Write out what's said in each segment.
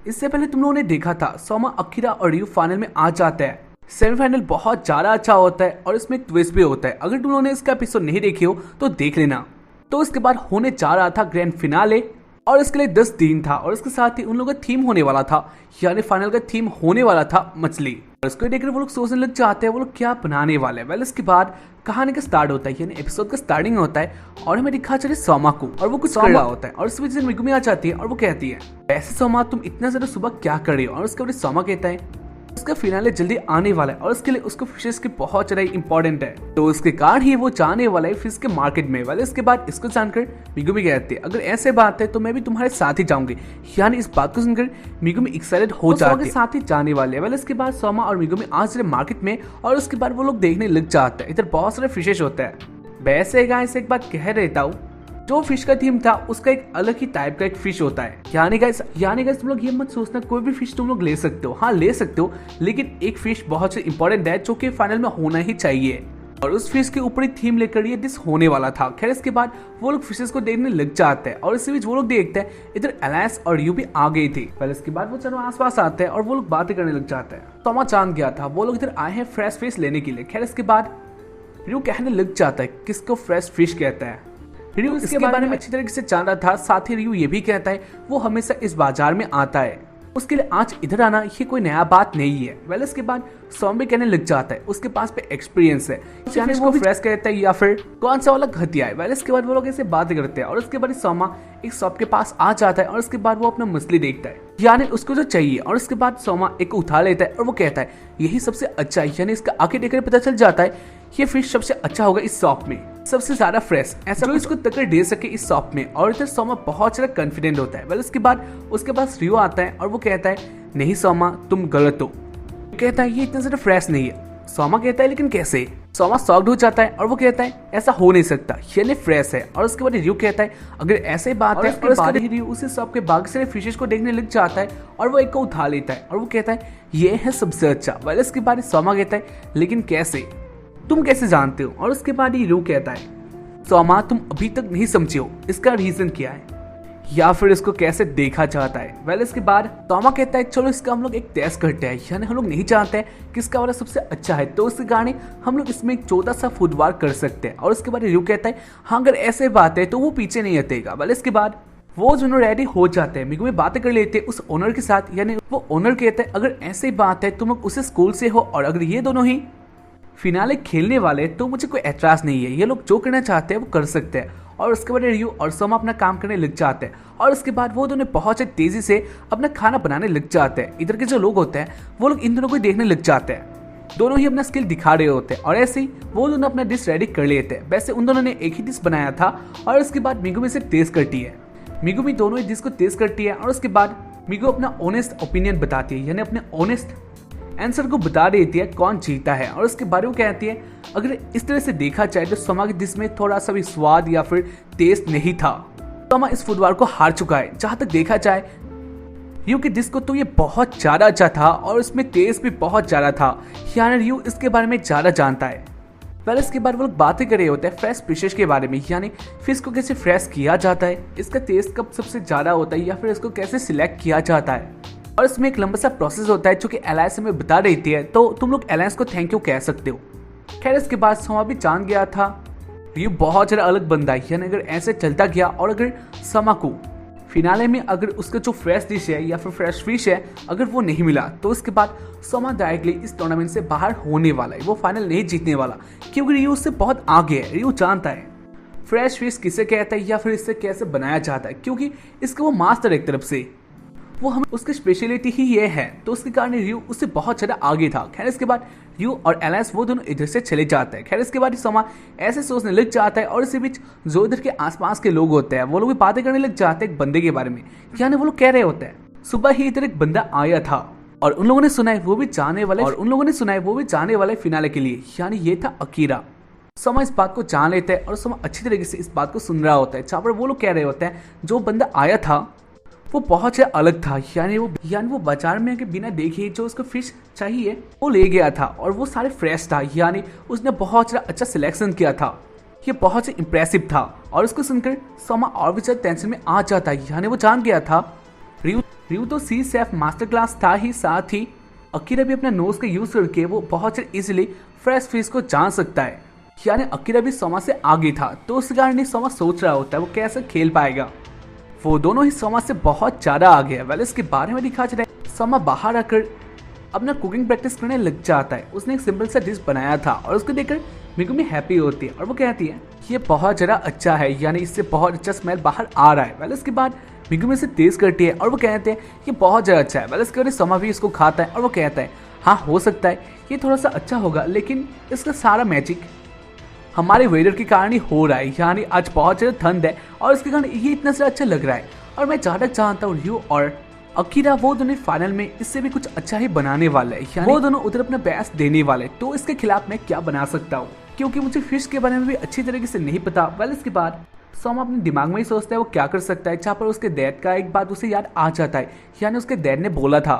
इससे पहले तुम लोगों ने देखा था सोमा, अकीरा और रयू फाइनल में आ जाता है। सेमीफाइनल बहुत ज्यादा अच्छा होता है और इसमें एक ट्विस्ट भी होता है। अगर तुम लोगों ने इसका एपिसोड नहीं देखे हो तो देख लेना। तो इसके बाद होने जा रहा था ग्रैंड फिनाले और इसके लिए 10 दिन था और इसके साथ ही उन लोगों का थीम होने वाला था, यानी फाइनल का थीम होने वाला था मछली। और इसको देखकर वो लोग सोचने लग जाते हैं वो लोग क्या बनाने वाले हैं। इसके बाद कहानी का स्टार्ट होता है, यानी एपिसोड का स्टार्टिंग होता है और हमें दिखा चले सोमा को और वो कुछ कर रहा होता है और इस वजह से मिगुमी आ जाती है और वो कहती है, वैसे सोमा तुम इतना ज्यादा सुबह क्या कर रही हो। और उसके बाद सोमा कहता है उसका फिनाले जल्दी आने वाला है और उसके लिए उसको फिशेस की बहुत ज्यादा इंपॉर्टेंट है, तो उसके कारण ही वो जाने वाला है फिश के मार्केट में। इसके बाद इसको जानकर मिगुमी कहती है अगर ऐसे बात है तो मैं भी तुम्हारे साथ ही जाऊंगी। यानी इस बात को सुनकर मिगुमी एक्साइटेड हो जाती है, साथ ही जाने वाले हैं। इसके बाद सोमा और मिगुमी आ जाते मार्केट में और उसके बाद वो लोग देखने लग जाते हैं। इधर बहुत सारे फिशेस होते हैं। वैसे गाइस एक बात कह रहता हूँ, जो फिश का थीम था उसका एक अलग ही टाइप का एक फिश होता है। यानी गाइस तुम लोग ये मत सोचना कोई भी फिश तुम लोग ले सकते हो, हाँ ले सकते हो, लेकिन एक फिश बहुत ही इंपॉर्टेंट है जो कि फाइनल में होना ही चाहिए और उस फिश के ऊपर ही थीम लेकर ये डिश होने वाला था। खैर इसके बाद वो लोग फिशेस को देखने लग जाते हैं और इसी बीच वो लोग देखते हैं इधर एलायंस और रयू भी आ गई थी। इसके बाद वो चारों आसपास आते हैं और वो लोग बातें करने लग जाते हैं। सोमा जान गया था वो लोग इधर आए हैं फ्रेश फिश लेने के लिए। खैर इसके बाद रयू कहने लग जाता है किसको फ्रेश फिश कहता है। रयू इसके बारे में अच्छी तरीके से जान रहा था। साथ ही रयू ये भी कहता है वो हमेशा इस बाजार में आता है, उसके लिए आज इधर आना ये कोई नया बात नहीं है। इसके बाद सोम भी कहने लग जाता है उसके पास पे एक्सपीरियंस है, यानी वो फ्रेश कहता है या फिर कौन सा वाला घटिया है। इसके बाद वो लोग ऐसे बातें करते हैं और उसके बाद सोमा एक शॉप के पास आ जाता है और उसके बाद वो अपना मछली देखता है, यानी उसको जो चाहिए। और उसके बाद सोमा एक उठा लेता है और वो कहता है यही सबसे अच्छा है, यानी इसका आंखें देखकर पता चल जाता है ये फिश सबसे अच्छा होगा इस शॉप में, सबसे ज्यादा फ्रेश, ऐसा जो इसको टक्कर दे सके इस शॉप में। और इधर सोमा बहुत ज्यादा कॉन्फिडेंट होता है। उसके बाद उसके पास रयू आता है और वो कहता है नहीं सोमा तुम गलत हो। कहता है ये इतना ज्यादा फ्रेश नहीं है। सोमा कहता है लेकिन कैसे। सोमा शॉक्ड हो जाता है और वो कहता है ऐसा हो नहीं सकता, ये फ्रेश है। और उसके बाद रयू कहता है अगर ऐसे बात है और उसके बाद रयू उसी शॉप के बाग से फिशेस को देखने लग जाता है और वो एक को उठा लेता है और वो कहता है ये है सबसे अच्छा। इसके बाद सोमा कहता है लेकिन कैसे, तुम कैसे जानते हो। और उसके बाद रयू कहता है सोमा तुम अभी तक नहीं समझे हो इसका रीजन क्या है या फिर इसको कैसे देखा जाता है। इसके बाद सोमा कहता है चलो इसका हम लोग एक टेस्ट करते हैं, यानी हम लोग नहीं जानते हैं किसका वाला सबसे अच्छा है, तो उसके कारण हम लोग इसमें एक छोटा सा फुटवार कर सकते हैं। और उसके बाद रयू कहता है हाँ अगर ऐसे बात है तो वो पीछे नहीं हटेगा। इसके बाद वो दोनों रेडी हो जाते हैं, मिगुमी बातें कर लेते हैं उस ओनर के साथ, यानी वो ओनर कहते हैं अगर ऐसी बात है तुम लोग उसे स्कूल से हो और अगर ये दोनों ही फिनाले खेलने वाले तो मुझे कोई एतराज नहीं है, ये लोग जो करना चाहते हैं वो कर सकते हैं। और उसके बाद रयू और सोमा अपना काम करने लग जाते हैं और उसके बाद वो दोनों बहुत तेजी से अपना खाना बनाने लग जाते हैं। इधर के जो लोग होते हैं वो लोग इन दोनों को देखने लग जाते हैं, दोनों ही अपना स्किल दिखा रहे होते हैं और ऐसे ही वो दोनों अपना डिश रेडी कर लेते हैं। वैसे उन दोनों ने एक ही डिश बनाया था और उसके बाद मिगुमी से टेस्ट करती है। मिगुमी दोनों ही डिश को टेस्ट करती है और उसके बाद मिगु अपना ऑनेस्ट ओपिनियन बताती है, यानी अपने ऑनेस्ट आंसर को बता देती है कौन जीता है। और उसके बारे में कहती है अगर इस तरह से देखा जाए तो सोमा के डिश में थोड़ा सा भी स्वाद या फिर टेस्ट नहीं था, सोमा इस फुटवार को हार चुका है। जहां तक देखा जाए रयू के डिश को तो ये बहुत ज्यादा अच्छा था और उसमें टेस्ट भी बहुत ज्यादा था, यानी रयू इसके बारे में ज्यादा जानता है। इसके बाद वो लोग बातें कर रहे होते हैं फ्रेश फिशेस के बारे में, यानी फिश को कैसे फ्रेश किया जाता है, इसका टेस्ट कब सबसे ज्यादा होता है या फिर इसको कैसे सिलेक्ट किया जाता है। और इसमें एक लंबा सा प्रोसेस होता है जो कि एलायंस हमें बता देती है, तो तुम लोग एलायंस को थैंक यू कह सकते हो। खैर इसके बाद सोमा भी जान गया था ये बहुत ज्यादा अलग बंदा है, यानी अगर ऐसे चलता गया और अगर सोमा को फिनाले में अगर उसका जो फ्रेश डिश है या फिर फ्रेश फिश है अगर वो नहीं मिला तो उसके बाद सोमा डायरेक्टली इस टूर्नामेंट से बाहर होने वाला है, वो फाइनल नहीं जीतने वाला, क्योंकि रयू उससे बहुत आगे है। रयू जानता है फ्रेश फिश किसे कहता है या फिर इससे कैसे बनाया जाता है, क्योंकि इसका वो मास्टर एक तरफ से वो हमें उसकी स्पेशलिटी ही ये है, तो उसके कारण रयू उससे बहुत ज्यादा आगे था। खैर इसके बाद रयू और एलायंस वो दोनों इधर से चले जाते हैं। खैर इसके बाद सोमा ऐसे सोचने लग जाता है और इसी बीच जो इधर के आसपास के लोग होते हैं वो लोग भी बातें करने लग जाते हैं एक बंदे के बारे में, यानी वो लोग कह रहे होते हैं सुबह ही इधर एक बंदा आया था और उन लोगों ने सुना है वो भी जाने वाले फिनाले के लिए, यानी ये था अकीरा। सोमा इस बात को जान लेते हैं और सोमा अच्छी तरीके से इस बात को सुन रहा होता है, जहाँ पर वो लोग कह रहे होते हैं जो बंदा आया था वो बहुत ज्यादा अलग था, यानी वो बाजार में के बिना देखे जो उसको फिश चाहिए वो ले गया था और वो सारे फ्रेश था, यानी उसने बहुत ज्यादा अच्छा सिलेक्शन किया था, ये बहुत ही इम्प्रेसिव था। और उसको सुनकर सोमा और भी ज्यादा टेंशन में आ जाता है, यानी वो जान गया था रियू रियू तो सी सेफ मास्टर क्लास था ही, साथ ही अकीरा भी अपना नोज का यूज करके वो बहुत इजीली फ्रेश फिश को जान सकता है। यानी अकीरा भी सोमा से आगे था, तो उस कारण ही सोमा सोच रहा होता है वो कैसे खेल पाएगा। वो दोनों ही सोमा से बहुत ज्यादा आगे है। वेल इसके बारे में दिखा जा रहा है, सोमा बाहर आकर अपना कुकिंग प्रैक्टिस करने लग जाता है। उसने एक सिंपल सा डिश बनाया था और उसको देखकर मिगुमी हैप्पी होती है और वो कहती है ये बहुत ज़रा अच्छा है, यानी इससे बहुत अच्छा स्मेल बाहर आ रहा है। वेल इसके बाद मिगुमी से तेज करती है और वो कहते हैं ये बहुत ज़रा अच्छा है। वेल इसके बाद सोमा भी इसको खाता है और वो कहता है हाँ हो सकता है ये थोड़ा सा अच्छा होगा, लेकिन इसका सारा मैजिक हमारे वेदर के कारण ही हो रहा है। यानी आज बहुत ज़्यादा ठंड है और इसके कारण ये इतना सा अच्छा लग रहा है। और मैं जहाँ तक जानता हूँ रियू और अकीरा वो दोनों फाइनल में इससे भी कुछ अच्छा ही बनाने वाले हैं। वो दोनों उधर अपना बेस्ट देने वाले, तो इसके खिलाफ मैं क्या बना सकता हूँ, क्योंकि मुझे फिश के बारे में भी अच्छी तरीके से नहीं पता। वेल इसके बाद सोमा अपने दिमाग में ही सोचता है वो क्या कर सकता है, जहाँ पर उसके डैड का एक बात उसे याद आ जाता है। यानी उसके डैड ने बोला था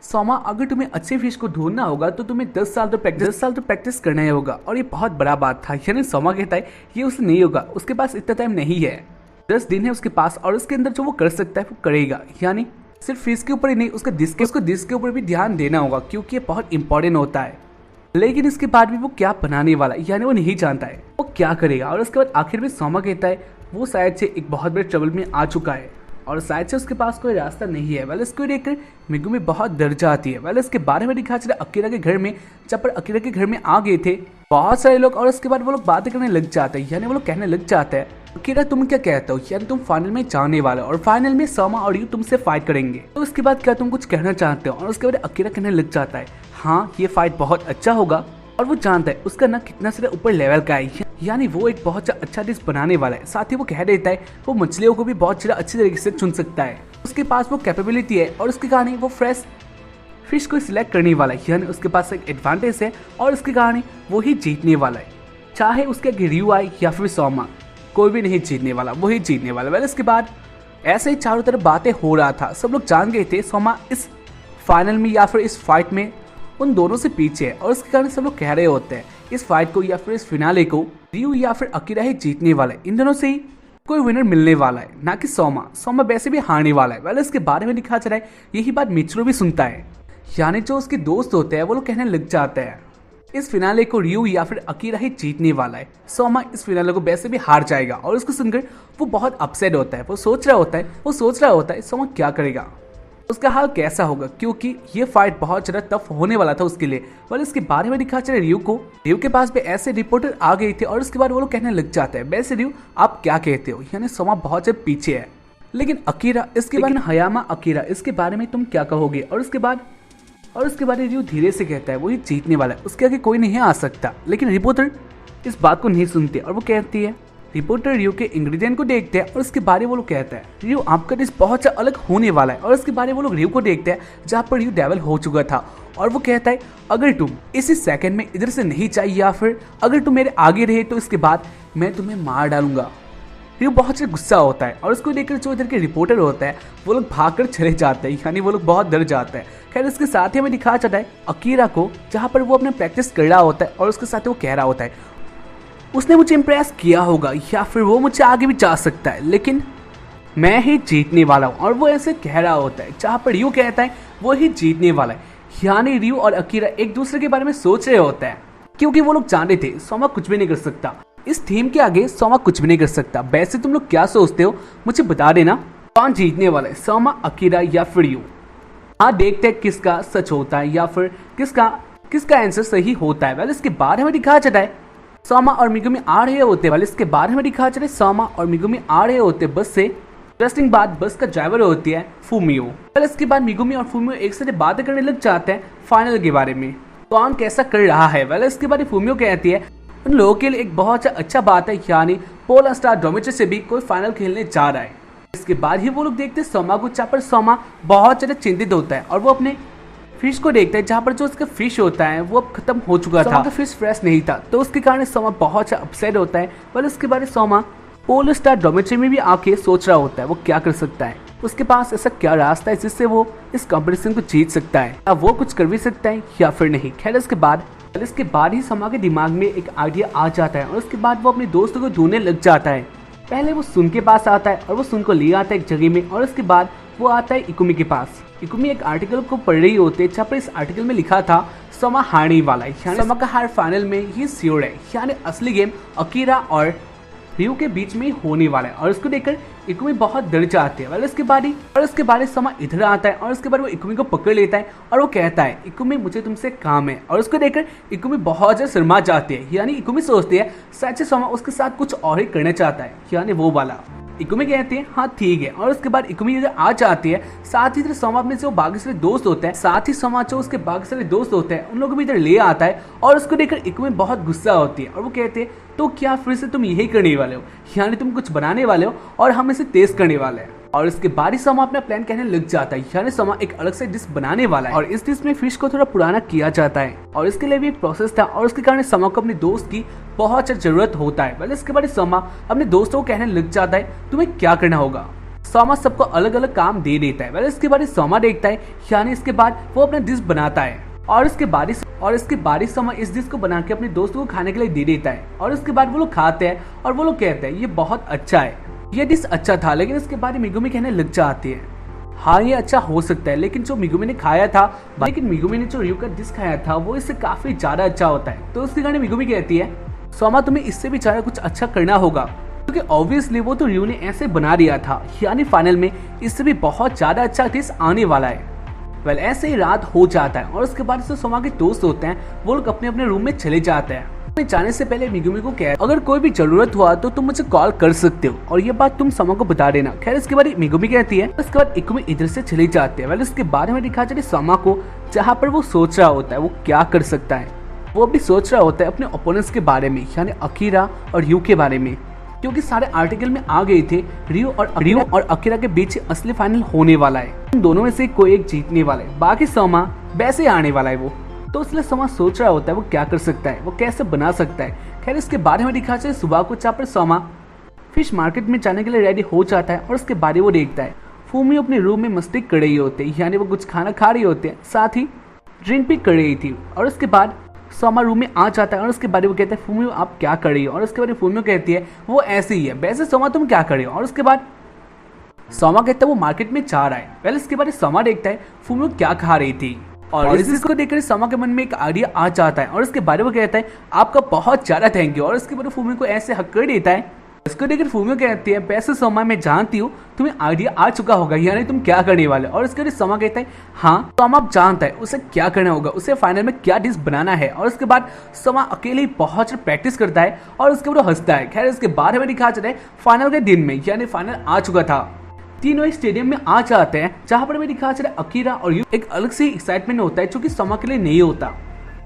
सोमा अगर तुम्हें अच्छे फिश को ढूंढना होगा तो तुम्हें 10 साल तो प्रैक्टिस करना ही होगा। और ये बहुत बड़ा बात था। यानी सोमा कहता है ये उसे नहीं होगा, उसके पास इतना टाइम नहीं है, 10 दिन है उसके पास और उसके अंदर जो वो कर सकता है वो करेगा। यानी सिर्फ फिश के ऊपर ही नहीं, उसको डिश के ऊपर भी ध्यान देना होगा, क्योंकि ये बहुत इंपॉर्टेंट होता है। लेकिन इसके बाद भी वो क्या बनाने वाला है, यानी वो नहीं जानता है वो क्या करेगा। और उसके बाद आखिर में सोमा कहता है वो शायद से एक बहुत बड़े ट्रबल में आ चुका है और शायद से उसके पास कोई रास्ता नहीं है। वेल इसको देखकर मिगुमी बहुत डर जाती है। वेल इसके बारे में दिखा चला अकीरा के घर में, जब पर अकीरा के घर में आ गए थे बहुत सारे लोग और उसके बाद वो लोग बातें करने लग जाते हैं। यानी वो लोग कहने लग जाते हैं अकीरा तुम क्या कहते हो, यानी तुम फाइनल में जाने वाले हो और फाइनल में सोमा और यू तुमसे फाइट करेंगे, तो उसके बाद क्या तुम कुछ कहना चाहते हो। और उसके बाद अकीरा कहने लग जाता है हाँ ये फाइट बहुत अच्छा होगा और वो जानता है उसका ना कितना सारा ऊपर लेवल का है, यानी वो एक बहुत अच्छा डिश बनाने वाला है। साथ ही वो कह देता है वो मछलियों को भी बहुत ज़्यादा अच्छी तरीके से चुन सकता है, उसके पास वो कैपेबिलिटी है और उसके कारण वो फ्रेश फिश को सिलेक्ट करने वाला है। यानी उसके पास एक एडवांटेज है और उसके कारण वो ही जीतने वाला है, चाहे उसके रियू आए या फिर सोमा, कोई भी नहीं जीतने वाला, वही जीतने वाला। वेल इसके बाद ऐसे ही चारों तरफ बातें हो रहा था, सब लोग जान गए थे सोमा इस फाइनल में या फिर इस फाइट में उन दोनों से पीछे है और उसके कारण सब लोग कह रहे होते हैं इस फाइट को या फिर इस फिनाले को रियू या फिर अकीरा ही जीतने वाला है, इन दोनों से ही कोई विनर मिलने वाला है, ना कि सोमा वैसे भी हारने वाला है। वेल इसके बारे में दिखा जा रहा है यही बात मिचरो भी सुनता है। यानी जो उसके दोस्त होते हैं वो लोग कहने लग जाते हैं इस फिनाले को रियू या फिर अकीरा ही जीतने वाला है, सोमा इस फिनाले को वैसे भी हार जाएगा। और उसको सुनकर वो बहुत अपसेट होता है, वो सोच रहा होता है सोमा क्या करेगा, उसका हाल कैसा होगा, क्योंकि ये फाइट बहुत ज़्यादा टफ होने वाला था उसके लिए। और इसके बारे में दिखा चले रियू के पास भी ऐसे रिपोर्टर आ गए थे और उसके बाद वो लोग कहने लग जाते हैं वैसे रियू आप क्या कहते हो, यानी सोमा बहुत ज़्यादा पीछे है, लेकिन अकीरा इसके बारे में हयामा अकीरा इसके बारे में तुम क्या कहोगे। और उसके बाद रियू धीरे से कहता है वही जीतने वाला है, उसके आगे कोई नहीं आ सकता। लेकिन रिपोर्टर इस बात को नहीं सुनती और वो कहती है रिपोर्टर रियू के इंग्रेडिएंट को देखते हैं और उसके बारे में वो लोग कहता है रियू आपका डिश बहुत सा अलग होने वाला है। और उसके बारे में वो लोग रियू को देखते हैं जहाँ पर रियू डेवल हो चुका था और वो कहता है अगर तुम इसी सेकंड में इधर से नहीं चाहिए या फिर अगर तुम मेरे आगे रहे तो इसके बाद मैं तुम्हें मार डालूंगा। रियू बहुत से गुस्सा होता है और उसको देखकर जो इधर के रिपोर्टर होता है वो लोग भागकर चले जाते हैं, यानी वो लोग बहुत डर जाते हैं। खैर इसके साथ ही हमें दिखाया जाता है अकीरा को जहाँ पर वो अपने प्रैक्टिस कर रहा होता है और उसके साथ वो कह रहा होता है उसने मुझे इम्प्रेस किया होगा या फिर वो मुझे आगे भी जा सकता है, लेकिन मैं ही जीतने वाला हूँ। और वो ऐसे कह रहा होता है जहाँ पर रियू कहता है वो ही जीतने वाला है। यानी रियू और अकीरा एक दूसरे के बारे में सोच रहे होते हैं, क्योंकि वो लोग जानते थे सोमा कुछ भी नहीं कर सकता, इस थीम के आगे सोमा कुछ भी नहीं कर सकता। वैसे तुम लोग क्या सोचते हो मुझे बता देना, कौन जीतने वाला है, सोमा, अकीरा या फिर रियू। हाँ देखते हैं किसका सच होता है या फिर किसका आंसर सही होता है। वेल इसके बारे में दिखाया जाता है सोमा और मिगुमी आ रहे होते। वाले इसके बारे में दिखा चले सोमा और मिगुमी आ रहे होते बस से। इंटरेस्टिंग बात बस का ड्राइवर होती है फूमियो। वाले इसके बाद मिगुमी और फूमियो एक साथ बातें करने लग जाते हैं फाइनल के बारे में, कौन कैसा कर रहा है। वाले इसके बाद फूमियो कहती है उन लोगों के लिए एक बहुत अच्छा बात है, यानी पोलर स्टार डोमिटर से भी कोई फाइनल खेलने जा रहा है। इसके बाद ही वो लोग देखते हैं सोमा को, जहाँ पर सोमा बहुत ज़्यादा चिंतित होता है और वो अपने फिश को देखता है जहाँ पर जो उसका फिश होता है वो अब खत्म हो चुका था, तो फिश फ्रेश नहीं था, तो उसके कारण सोमा बहुत अपसेट होता है। पर उसके बाद सोमा पोलर स्टार डोमेट्री में भी आके सोच रहा होता है वो क्या कर सकता है, उसके पास ऐसा क्या रास्ता है जिससे वो इस कंपटीशन को जीत सकता है, अब वो कुछ कर भी सकता है या फिर नहीं। खैर इसके बाद ही सोमा के दिमाग में एक आइडिया आ जाता है और उसके बाद वो अपने दोस्तों को ढूंढने लग जाता है। पहले वो सुन के पास आता है और वो सुन को ले आता है एक जगह में और उसके बाद वो आता है इकुमी के पास। इकुमी एक आर्टिकल को पढ़ रही होती है जहाँ पर इस आर्टिकल में लिखा था सोमा हारने वाला है, यानी सोमा का हार फाइनल में ही श्योर है, यानी असली गेम अकीरा और रियो के बीच में ही होने वाला है। और उसको देखकर इकुमी बहुत डर जाती है। उसके बाद सोमा इधर आता है और उसके बाद वो इकुमी को पकड़ लेता है और वो कहता है इकुमी मुझे तुमसे काम है। और उसको देखकर इकुमी बहुत ज्यादा शर्मा जाती है, यानी इकुमी सोचती है सच सोमा उसके साथ कुछ और ही करना चाहता है, यानी वो वाला। इकुमी कहती है हाँ ठीक है। और उसके बाद इकुमी इधर आ जाती है, साथ ही इधर सोमा में जो बाकी सारे दोस्त होते हैं, साथ ही सोमा जो उसके बाकी सारे दोस्त होते हैं उन लोगों को भी इधर ले आता है। और उसको देखकर इकुमी बहुत गुस्सा होती है और वो कहते हैं तो क्या फिर से तुम यही करने वाले हो, यानी तुम कुछ बनाने वाले हो और हम इसे तेज करने वाले हैं। और इसके बाद ही सोमा अपना प्लान कहने लग जाता है, यानी सोमा एक अलग से डिश बनाने वाला है और इस डिश में फिश को थोड़ा पुराना किया जाता है और इसके लिए भी एक प्रोसेस था और उसके कारण सोमा को अपने दोस्त की बहुत जरूरत होता है। पहले इसके बाद सोमा अपने दोस्तों को कहने लग जाता है तुम्हें क्या करना होगा। सोमा सबको अलग अलग काम दे देता है। पहले इसके बाद सोमा देखता है, यानी इसके बाद वो अपना डिश बनाता है और इसके बाद सोमा इस डिश को बना के अपने दोस्तों को खाने के लिए दे देता है। और उसके बाद वो लोग खाते हैं और वो लोग कहते हैं ये बहुत अच्छा है, ये डिश अच्छा था। लेकिन इसके बाद मिगुमी कहने लग जाती है हाँ ये अच्छा हो सकता है, लेकिन जो मिगुमी ने खाया था, लेकिन मिगुमी ने जो रियो का डिश खाया था वो इससे काफी ज्यादा अच्छा होता है। तो उसके कारण मिगुमी कहती है सोमा तुम्हें इससे भी ज्यादा कुछ अच्छा करना होगा, क्योंकि ऑब्वियसली वो तो रियो ने ऐसे बना दिया था, यानी फाइनल में इससे भी बहुत ज्यादा अच्छा डिश आने वाला है। वेल ऐसे ही रात हो जाता है और उसके बाद जो सोमा के दोस्त होते हैं वो लोग अपने अपने रूम में चले जाते हैं। जाने से पहले मिगुमी को कह अगर कोई भी जरूरत हुआ तो तुम मुझे कॉल कर सकते हो और ये बात तुम सोमा को बता देना। खैर इसके बाद मिगुमी कहती है, उसके बाद इकुमी इधर से चली जाती है। वेल इसके बारे में दिखा जाए सोमा को जहाँ पर वो सोच रहा होता है वो क्या कर सकता है। वो भी सोच रहा होता है अपने ओपोनेंट्स के बारे में, यानी अकीरा और रियो के बारे में, क्योंकि सारे आर्टिकल में आ गए थे रियो और अकीरा के बीच असली फाइनल होने वाला है। इन दोनों में से कोई एक जीतने वाला है, बाकी सोमा वैसे आने वाला है वो। तो इसलिए सोमा सोच रहा होता है वो क्या कर सकता है, वो कैसे बना सकता है। खैर इसके बारे में दिखा जाए सुबह को जहाँ पर सोमा फिश मार्केट में जाने के लिए रेडी हो जाता है और उसके बारे वो देखता है फूमी अपने रूम में मस्ती कर रही होती है, यानी वो कुछ खाना खा रही होती है, साथ ही ड्रिंक भी कर रही थी। और उसके बाद सोमा रूम में आ जाता है और उसके बारे वो कहता है फूमी आप क्या कर रही हो। और उसके बाद फूमी कहती है वो ऐसे ही है, वैसे सोमा तुम क्या कर रही हो। और उसके बाद सोमा कहता है वो मार्केट में जा रहा है। पहले इसके बाद सोमा देखता है फूमी क्या खा रही थी और इस को देखकर सोमा के मन में एक आइडिया आ जाता है और उसके बारे में कहता है आपका बहुत ज्यादा थैंक यू। और उसके बाद फूमी को ऐसे हक कर देता है। इसको देखकर फूमी कहती है वैसे सोमा मैं जानती हूँ तुम्हें आइडिया आ चुका होगा, यानी तुम क्या करने वाले। और इसके बाद सोमा कहता है हाँ सोमा आप जानता है उसे क्या करना होगा, उसे फाइनल में क्या डिश बनाना है। और उसके बाद सोमा अकेले ही बहुत प्रैक्टिस करता है और उसके बाद हंसता है। खैर इसके बारे में दिखा जाता है फाइनल के दिन में, यानी फाइनल आ चुका था, तीनों स्टेडियम में आ जाते हैं जहां पर भी दिखा चला अकीरा और यू एक अलग से एक्साइटमेंट होता है जो कि सोमा के लिए नहीं होता।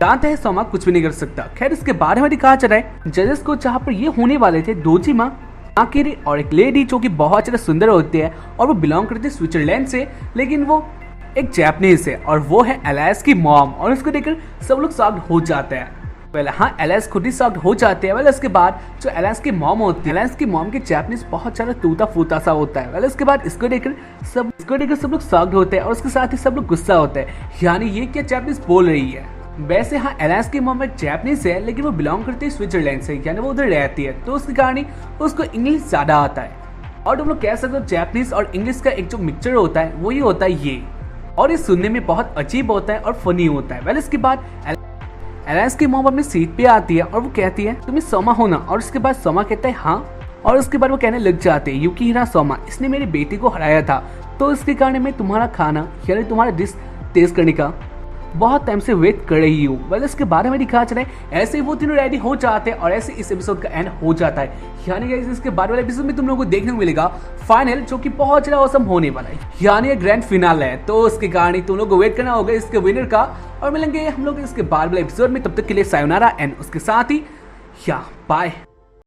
जानते हैं सोमा कुछ भी नहीं कर सकता। खैर इसके बारे में दिखा चला है जजेस को जहां पर ये होने वाले थे दोजिमा, आकिरी और एक लेडी जो कि बहुत ज्यादा सुंदर होती है और वो बिलोंग करती है स्विट्जरलैंड से, लेकिन वो एक जैपनीज है और वो है एलाइस की मॉम। और उसको देखकर सब लोग शॉक्ड हो जाते हैं। पहले हाँ एलाइस खुद ही शॉक्ड हो जाते हैं। इसके बाद जो एलाइस की मॉम होती है, एलाइस की मॉम के जैपनीज बहुत ज्यादा टूटा फूटा सा होता है। इसके बाद इसको देखकर सब लोग शॉक्ड होते हैं और उसके साथ ही सब लोग गुस्सा होते हैं, यानी ये क्या जैपनीज बोल रही है। वैसे हाँ एलाइस की मॉम एक जैपनीज है, लेकिन वो बिलोंग करती है स्विट्जरलैंड से, यानी वो उधर रहती है, तो उसके कारण उसको इंग्लिश ज्यादा आता है। और तुम लोग कह सकते हो जैपनीज और इंग्लिश का एक जो मिक्सचर होता है वही होता है ये, और ये सुनने में बहुत अजीब होता है और फनी होता है। इसके बाद एलाइस की मॉम अपनी सीट पे आती है और वो कहती है तुम्हें सोमा हो ना। और उसके बाद सोमा कहता है हाँ। और उसके बाद वो कहने लग जाते हैं युकिहिरा सोमा इसने मेरी बेटी को हराया था, तो इसके कारण मैं तुम्हारा खाना यानी तुम्हारा डिश टेस्ट करने का बहुत टाइम से वेट कर रही हूँ। इसके बारे में दिखा चले ऐसे ही वो तीनों रेडी हो जाते हैं और ऐसे इस एपिसोड का एंड हो जाता है। यानी इसके बाद वाले एपिसोड में तुम लोगों को देखने को मिलेगा फाइनल, जो कि बहुत ज्यादा औसम होने वाला है, यानी ये ग्रैंड फिनाल है। तो उसके कारण तुम लोगों को वेट करना होगा इसके विनर का, और मिलेंगे हम लोग इसके बाद वाले एपिसोड में। तब तक के लिए सायोनारा एंड उसके साथ ही या बाय।